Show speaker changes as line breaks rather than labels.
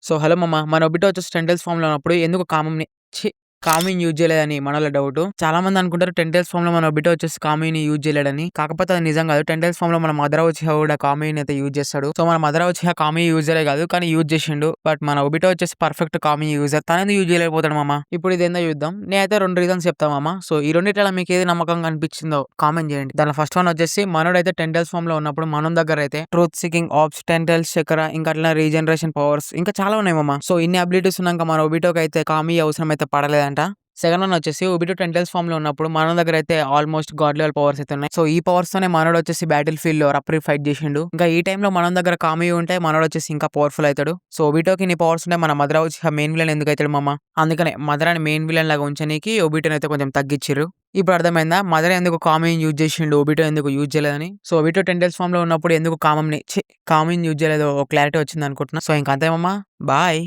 So, hello మామ. మన ఒబిటో వచ్చేసి 10 టైల్స్ ఫార్మ్‌లో ఉన్నప్పుడు ఎందుకు కామిన్ యూజ్ చేయలేదని మనోళ్ళ డౌటు. చాలా మంది అనుకుంటారు 10 టైల్స్ ఫార్మ్‌లో మన ఒబిటో వచ్చేసి కామిని యూజ్ చేయలేడని. కాకపోతే అది నిజం కాదు. 10 టైల్స్ ఫార్మ్‌లో మన మదర్ ఉచిహా కూడా కామిన్ అయితే యూజ్ చేస్తాడు. సో, మన మదర్ ఉచిహా కామిన్ యూజ్ చేయలే కాదు. కానీ యూజ్ చేసిండు. బట్ మన ఒబిటో వచ్చేసి పర్ఫెక్ట్ కామిన్ యూజర్. తనెందుకు యూజ్ చేయలేకపోతాడు మామ? ఇప్పుడు ఇదేందో చూద్దాం. నేనైతే 2 రీజన్స్ చెప్తా మామ. సో, ఈ రెండిట్లలో మీకు ఏది నమ్మకంగా అనిపించిందో కామెంట్ చేయండి. దాంట్లో ఫస్ట్ వన్ వచ్చేసి మనోడైతే 10 టైల్స్ ఫార్మ్‌లో ఉన్నప్పుడు మనం దగ్గర అయితే ట్రూత్ సీకింగ్ ఆప్స్, 10 టైల్స్ చక్ర, ఇంకా అట్లా రీజనరేషన్ పవర్స్ ఇంకా చాలా ఉన్నాయి మామ. సో, ఇన్ని అబిలిటీస్ ఉన్నాక మన ఒబిటోకి అయితే కామి అవసరం అయితే పడలేదంట. సెకండ్ వన్ వచ్చేసి ఒబిటో 10 టైల్స్ ఫార్మ్‌లో ఉన్నప్పుడు మన దగ్గర అయితే ఆల్మోస్ట్ గాడ్ లెవెల్ పవర్స్ అయితే ఉన్నాయి. సో, ఈ పవర్స్ తోనే మనోడు వచ్చేసి బ్యాటిల్ ఫీల్డ్‌లో రప్రి ఫైట్ చేసిండు. ఇంకా ఈ టైంలో మన దగ్గర కామి ఉంటే మనోడు వచ్చేసి ఇంకా పవర్ఫుల్ అయితాడు. సో, ఒబిటోకి ఇన్ని పవర్స్ ఉంటే మన మదర్ ఉచిహా మెయిన్ విలన్ ఎందుకు అయితాడు మామ? అందుకనే మదర్ అని మెయిన్ విలన్ లాగా ఉంచనీకి ఒబిటోని అయితే కొంచెం తగ్గిచ్చిర్రు. ఇప్పుడు అర్థమైందా? మదర్ ఎందుకు కామిన్ యూజ్ చేసిండు, ఒబిటో ఎందుకు యూజ్ చేయలేదని. సో, ఒబిటో 10 టైల్స్ ఫార్మ్‌లో ఉన్నప్పుడు ఎందుకు కామిన్ యూజ్ చేయలేదో ఒక క్లారిటీ వచ్చిందనుకుంటున్నా. సో, ఇంక అంతే మామ. బాయ్.